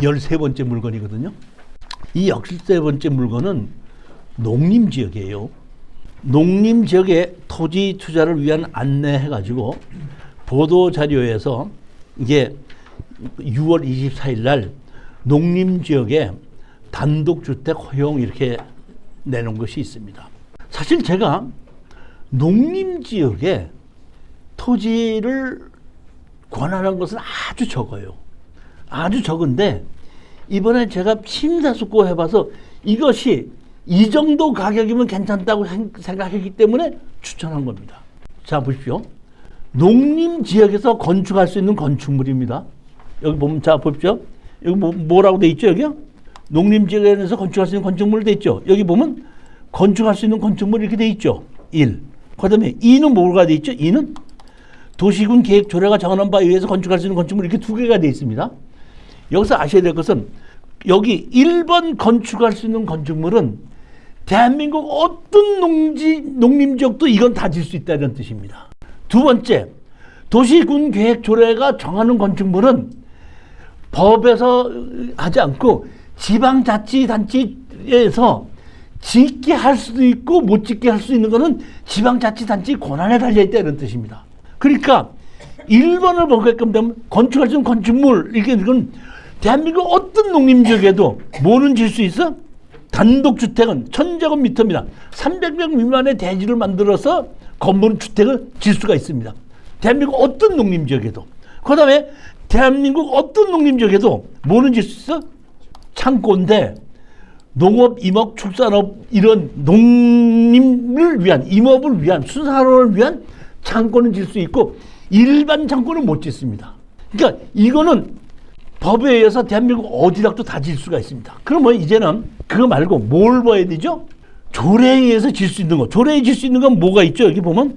13번째 물건이거든요. 이 13번째 물건은 농림지역이에요. 농림지역의 토지 투자를 위한 안내 해가지고 보도자료에서 이게 6월 24일 날 농림지역에 단독주택 허용 이렇게 내놓은 것이 있습니다. 사실 제가 농림지역에 토지를 권하는 것은 아주 적어요. 아주 적은데 이번에 제가 심사숙고 해봐서 이것이 이 정도 가격이면 괜찮다고 생각했기 때문에 추천한 겁니다. 자, 보십시오. 농림지역에서 건축할 수 있는 건축물입니다. 여기 보면, 자, 보십시오. 여기 뭐라고 돼 있죠, 여기요? 농림지역에서 건축할 수 있는 건축물 돼 있죠. 여기 보면 건축할 수 있는 건축물 이렇게 돼 있죠. 1. 그 다음에 2는 뭐가 돼 있죠? 2는 도시군 계획 조례가 정하는 바에 의해서 건축할 수 있는 건축물 이렇게 두 개가 돼 있습니다. 여기서 아셔야 될 것은 여기 1번 건축할 수 있는 건축물은 대한민국 어떤 농림지역도 이건 다 질 수 있다는 뜻입니다. 두 번째, 도시군 계획 조례가 정하는 건축물은 법에서 하지 않고 지방자치단체에서 짓게 할 수도 있고 못 짓게 할 수 있는 것은 지방자치단체 권한에 달려있다는 뜻입니다. 그러니까 1번을 보게끔 되면 건축할 수 있는 건축물, 이건 대한민국 어떤 농림지역에도 뭐는 질 수 있어? 단독주택은 1000제곱미터입니다. 300명 미만의 대지를 만들어서 건물 주택을 질 수가 있습니다. 대한민국 어떤 농림지역에도. 그 다음에 대한민국 어떤 농림지역에도 뭐는 질 수 있어? 창고인데 농업, 임업, 축산업 이런 농림을 위한, 임업을 위한, 수산업을 위한 창고는 질 수 있고 일반 창고는 못 짓습니다. 그러니까 이거는 법에 의해서 대한민국 어디라도 다 질 수가 있습니다. 그러면 이제는 그거 말고 뭘 봐야 되죠? 조례에 의해서 질 수 있는 거. 조례에 질 수 있는 건 뭐가 있죠? 여기 보면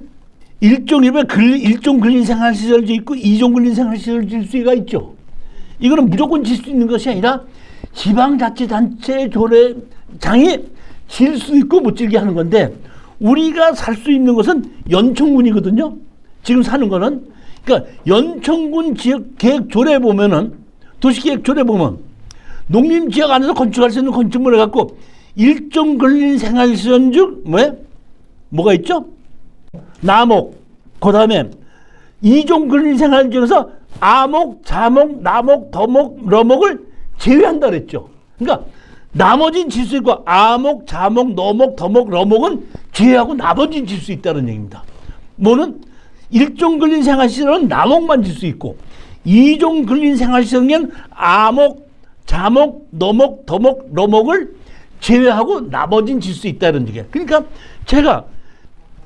1종 근린생활시설도 있고 2종 근린생활시설 질 수가 있죠. 이거는 무조건 질 수 있는 것이 아니라 지방자치단체 조례장이 질 수 있고 못 질게 하는 건데 우리가 살 수 있는 것은 연천군이거든요. 지금 사는 거는. 그러니까 연천군 지역 계획 조례 보면은 도시계획 조례 보면 농림지역 안에서 건축할 수 있는 건축물을 갖고 1종 근린생활시설 중 뭐가 있죠? 나목, 그 다음에 2종 근린생활 중에서 아목, 자목, 나목, 더목, 러목을 제외한다 그랬죠. 그러니까 나머지는 질 수 있고 아목, 자목, 너목, 더목, 러목은 제외하고 나머지는 질 수 있다는 얘기입니다. 뭐는 1종 근린생활시설은 나목만 질 수 있고 2종 근린생활시설은 아목, 자목, 너목, 더목, 러목을 제외하고 나머지는 질 수 있다는 얘기예요. 그러니까 제가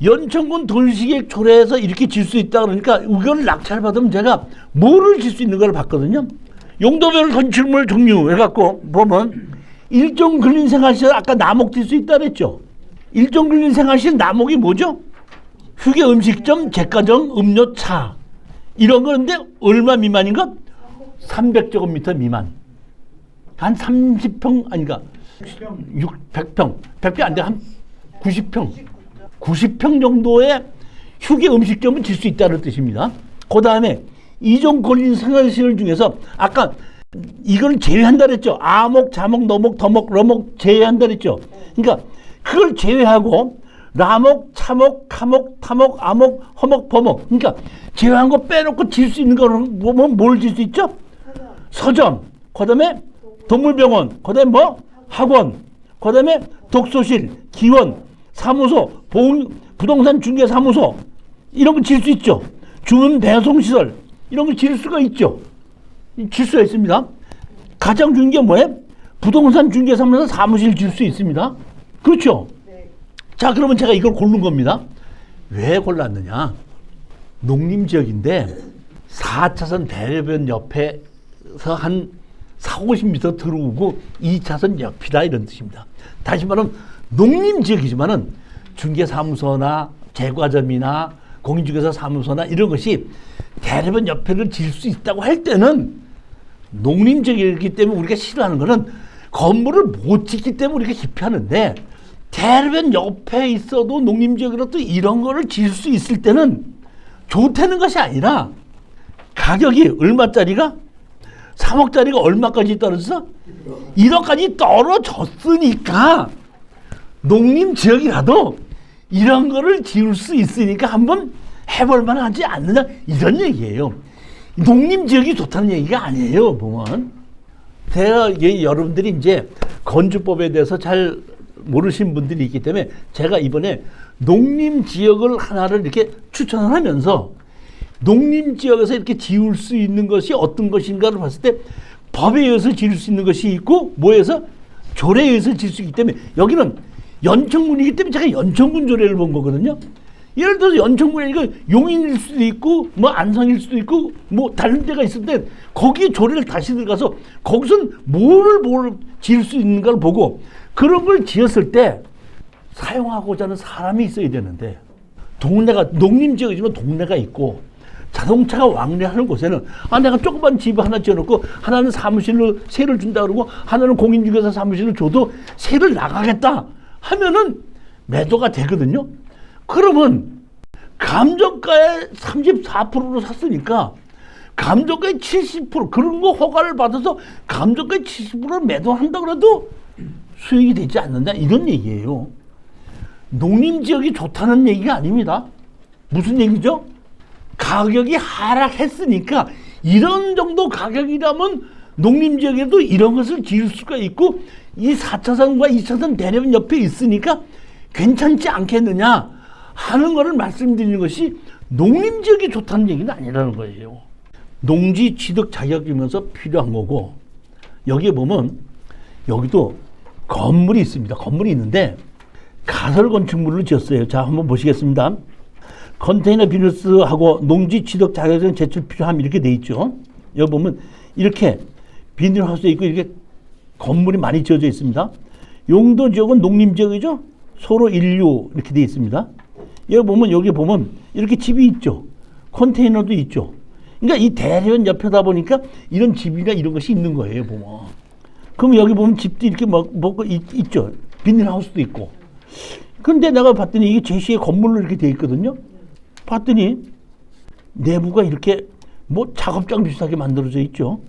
연천군 도시계획 조례에서 이렇게 질 수 있다 그러니까 이걸 낙찰 받으면 제가 뭐를 질 수 있는 걸 봤거든요. 용도별 건축물 종류 해갖고 보면 1종 근린생활시설 아까 나목 질 수 있다 그랬죠. 1종 근린생활시설 나목이 뭐죠? 휴게 음식점, 제과점, 음료차 이런 거는데 얼마 미만인가? 300제곱미터 미만. 한 30평 아닌가? 100평. 100평 안 돼. 한 90평. 90평 정도의 휴게 음식점은 질 수 있다는 뜻입니다. 그 다음에 2종 근린생활시설 중에서 아까 이걸 제외한다 그랬죠. 아목, 자목, 너목, 더목, 러목 제외한다 그랬죠. 그러니까 그걸 제외하고 라목, 차목, 카목, 타목, 아목, 허목, 버목 그러니까 제외한 거 빼놓고 질 수 있는 거는 보면 뭘 질 수 있죠? 서점, 그 다음에 동물병원, 그 다음에 뭐? 학원, 그 다음에 독서실, 기원, 사무소, 부동산 중개사무소 이런 거 질 수 있죠. 주문 배송시설 이런 거 질 수가 있죠. 질 수가 있습니다. 가장 중요한 게 뭐예요? 부동산 중개사무소 사무실 질 수 있습니다. 그렇죠? 네. 자, 그러면 제가 이걸 고른 겁니다. 왜 골랐느냐? 농림지역인데 4차선 대로변 옆에서 한 40-50m 들어오고 2차선 옆이다 이런 뜻입니다. 다시 말하면 농림지역이지만은 중개사무소나 제과점이나 공인중개사 사무소나 이런 것이 대로변 옆에를 질 수 있다고 할 때는 농림지역이기 때문에 우리가 싫어하는 거는 건물을 못 짓기 때문에 우리가 기피하는데 대로변 옆에 있어도 농림지역으로 또 이런 거를 질 수 있을 때는 좋다는 것이 아니라 가격이 얼마짜리가 3억짜리가 얼마까지 떨어졌어? 1억까지 떨어졌으니까 농림지역이라도 이런 거를 지을 수 있으니까 한번 해볼 만하지 않느냐 이런 얘기예요. 농림지역이 좋다는 얘기가 아니에요. 보면 제가 여러분들이 이제 건축법에 대해서 잘 모르신 분들이 있기 때문에 제가 이번에 농림지역을 하나를 이렇게 추천을 하면서 농림지역에서 이렇게 지을 수 있는 것이 어떤 것인가를 봤을 때 법에 의해서 지을 수 있는 것이 있고 뭐에서 조례에 의해서 지을 수 있기 때문에 여기는 연천군이기 때문에 제가 연천군 조례를 본 거거든요. 예를 들어서 연천군에 이거 용인일 수도 있고 뭐 안성일 수도 있고 뭐 다른 데가 있을 때 거기에 조례를 다시 들어가서 거기선 뭘 지을 수 있는가를 보고 그런 걸 지었을 때 사용하고자 하는 사람이 있어야 되는데 동네가 농림지역이지만 동네가 있고 자동차가 왕래하는 곳에는 내가 조그만 집 하나 지어놓고 하나는 사무실로 세를 준다 그러고 하나는 공인중개사 사무실을 줘도 세를 나가겠다 하면은 매도가 되거든요. 그러면 감정가의 34%로 샀으니까 감정가의 70% 그런 거 허가를 받아서 감정가의 70%를 매도한다 그래도 수익이 되지 않는다 이런 얘기예요. 농림지역이 좋다는 얘기가 아닙니다. 무슨 얘기죠? 가격이 하락했으니까 이런 정도 가격이라면 농림지역에도 이런 것을 지을 수가 있고 이 4차선과 2차선 대려면 옆에 있으니까 괜찮지 않겠느냐 하는 것을 말씀드리는 것이 농림지역이 좋다는 얘기는 아니라는 거예요. 농지 취득 자격이면서 필요한 거고 여기에 보면 여기도 건물이 있습니다. 건물이 있는데 가설 건축물을 지었어요. 자, 한번 보시겠습니다. 컨테이너 비닐하우스하고 농지 취득 자격증 제출 필요함 이렇게 돼 있죠. 여기 보면 이렇게 비닐하우스에 있고 이렇게 건물이 많이 지어져 있습니다. 용도 지역은 농림지역이죠. 소로 1류 이렇게 돼 있습니다. 여기 보면 이렇게 집이 있죠. 컨테이너도 있죠. 그러니까 이 대련 옆에다 보니까 이런 집이나 이런 것이 있는 거예요. 보면. 그럼 여기 보면 집도 이렇게 먹고 있죠. 비닐하우스도 있고. 근데 내가 봤더니 이게 제시의 건물로 이렇게 돼 있거든요. 봤더니 내부가 이렇게 뭐 작업장 비슷하게 만들어져 있죠.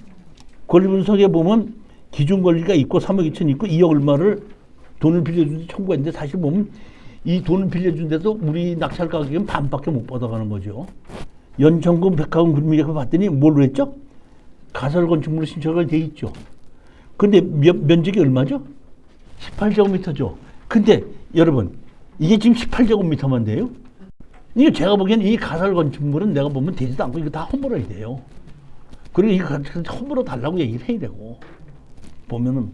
권리 분석에 보면 기준 권리가 있고 3억 2천 있고 2억 얼마를 돈을 빌려준 데 청구했는데 사실 보면 이 돈을 빌려준 데도 우리 낙찰 가격은 반밖에 못 받아가는 거죠. 연천군 백화점 구민회가 봤더니 뭘로 했죠? 가설 건축물로 신청이 돼 있죠. 근데 면적이 얼마죠? 18제곱미터죠. 근데 여러분 이게 지금 18제곱미터만 돼요? 이게 제가 보기에는 이 가설 건축물은 내가 보면 되지도 않고 이거 다 허물어야 돼요. 그리고 이거 허물어 달라고 얘기를 해야 되고 보면은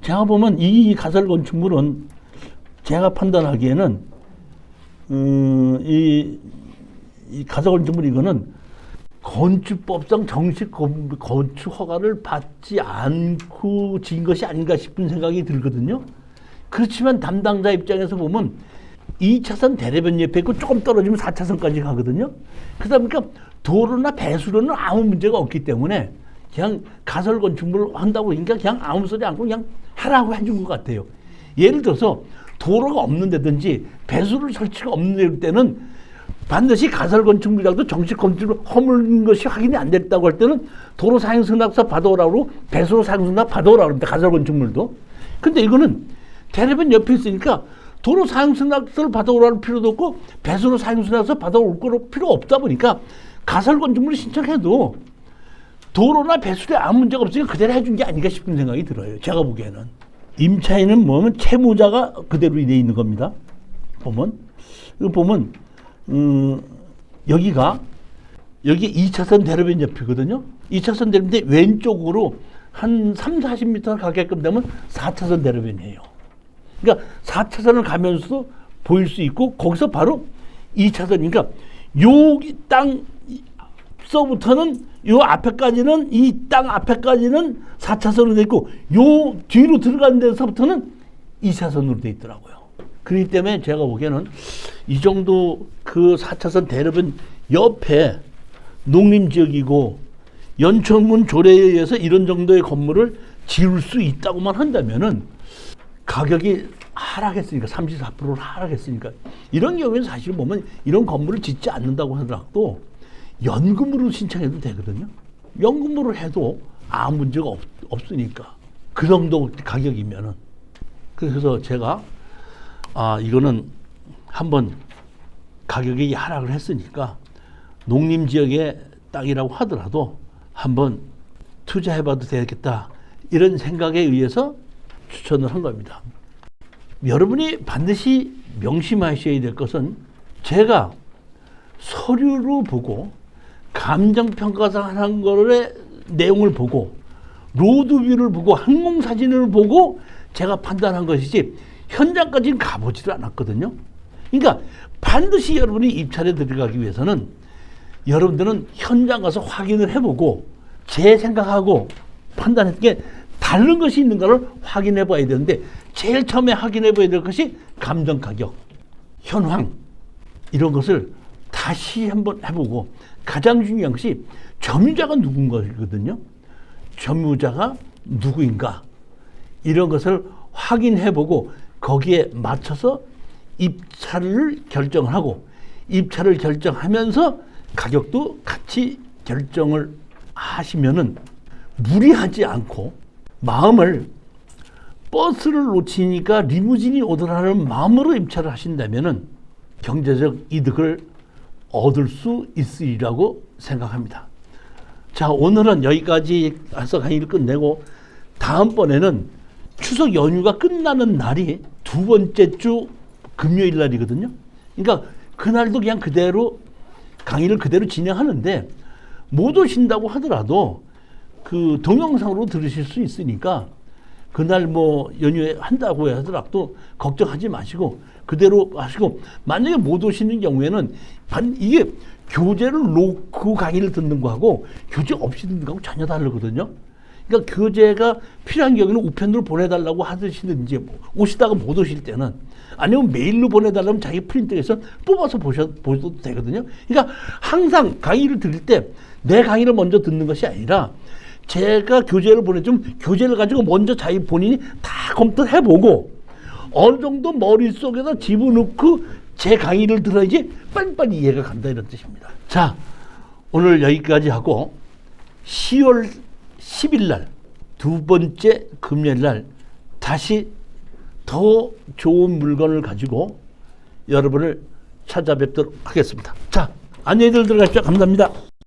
제가 보면 이 가설 건축물은 제가 판단하기에는 이 가설 건축물 이거는 건축법상 정식 건축 허가를 받지 않고 지은 것이 아닌가 싶은 생각이 들거든요. 그렇지만 담당자 입장에서 보면 2차선 대로변 옆에 있고 조금 떨어지면 4차선까지 가거든요. 그러다 보니까 도로나 배수로는 아무 문제가 없기 때문에 그냥 가설 건축물을 한다고 그러니까 그냥 아무 소리 않고 그냥 하라고 해준 것 같아요. 예를 들어서 도로가 없는 데든지 배수로 설치가 없는 데는 반드시 가설 건축물이라도 정식 건축을 허물는 것이 확인이 안 됐다고 할 때는 도로 사용승낙서 받아오라고 배수로 사용승낙 받아오라고 합니다. 가설 건축물도. 근데 이거는 대로변 옆에 있으니까 도로 사용승낙서를 받아오라는 필요도 없고 배수로 사용승낙서 받아올 필요 없다 보니까 가설 건축물을 신청해도 도로나 배수에 아무 문제가 없으니까 그대로 해준 게 아닌가 싶은 생각이 들어요. 제가 보기에는. 임차인은 뭐냐면 채무자가 그대로 돼 있는 겁니다. 보면 여기 2차선 대로변 옆이거든요. 2차선 대로변인데 왼쪽으로 한 3, 40m 가게끔 되면 4차선 대로변이에요. 그러니까 4차선을 가면서도 보일 수 있고 거기서 바로 2차선. 그러니까 여기 땅서부터는 요 앞에까지는 이 땅 앞에까지는 4차선으로 돼 있고 요 뒤로 들어가는 데서부터는 2차선으로 돼 있더라고요. 그렇기 때문에 제가 보기에는 이 정도 그 4차선 대로변 옆에 농림지역이고 연천군 조례에 의해서 이런 정도의 건물을 지을 수 있다고만 한다면은 가격이 하락했으니까 34%를 하락했으니까 이런 경우에는 사실 보면 이런 건물을 짓지 않는다고 하더라도 연금으로 신청해도 되거든요. 연금으로 해도 아무 문제가 없으니까. 그 정도 가격이면은. 그래서 제가 이거는 한번 가격이 하락을 했으니까 농림지역의 땅이라고 하더라도 한번 투자해봐도 되겠다, 이런 생각에 의해서 추천을 한 겁니다. 여러분이 반드시 명심하셔야 될 것은, 제가 서류로 보고 감정평가상 하는 거를 내용을 보고 로드뷰를 보고 항공사진을 보고 제가 판단한 것이지 현장까지는 가보지도 않았거든요. 그러니까 반드시 여러분이 입찰에 들어가기 위해서는 여러분들은 현장 가서 확인을 해보고 제 생각하고 판단했던 게 다른 것이 있는가를 확인해 봐야 되는데, 제일 처음에 확인해 봐야 될 것이 감정 가격, 현황, 이런 것을 다시 한번 해보고, 가장 중요한 것이 점유자가 누군가거든요. 점유자가 누구인가, 이런 것을 확인해 보고 거기에 맞춰서 입찰을 결정을 하고, 입찰을 결정하면서 가격도 같이 결정을 하시면은 무리하지 않고, 마음을 버스를 놓치니까 리무진이 오더라는 마음으로 입찰을 하신다면은 경제적 이득을 얻을 수 있으리라고 생각합니다. 자, 오늘은 여기까지 해서 강의를 끝내고, 다음번에는 추석 연휴가 끝나는 날이 두 번째 주 금요일 날이거든요. 그러니까 그날도 그냥 그대로 강의를 그대로 진행하는데, 못 오신다고 하더라도 그 동영상으로 들으실 수 있으니까 그날 뭐 연휴에 한다고 하더라도 걱정하지 마시고 그대로 하시고, 만약에 못 오시는 경우에는 이게 교재를 놓고 강의를 듣는 거하고 교재 없이 듣는 거하고 전혀 다르거든요. 그러니까 교재가 필요한 경우에는 우편으로 보내달라고 하시든지, 오시다가 못 오실 때는, 아니면 메일로 보내달라면 자기 프린트해서 뽑아서 보셔도 되거든요. 그러니까 항상 강의를 들을 때 내 강의를 먼저 듣는 것이 아니라, 제가 교재를 보내주면 교재를 가지고 먼저 자기 본인이 다 검토를 해보고 어느 정도 머릿속에다 집어넣고 제 강의를 들어야지 빨리빨리 이해가 간다, 이런 뜻입니다. 자, 오늘 여기까지 하고 10월 10일 날 두 번째 금요일 날 다시 더 좋은 물건을 가지고 여러분을 찾아뵙도록 하겠습니다. 자, 안녕히들 들어가십시오. 감사합니다.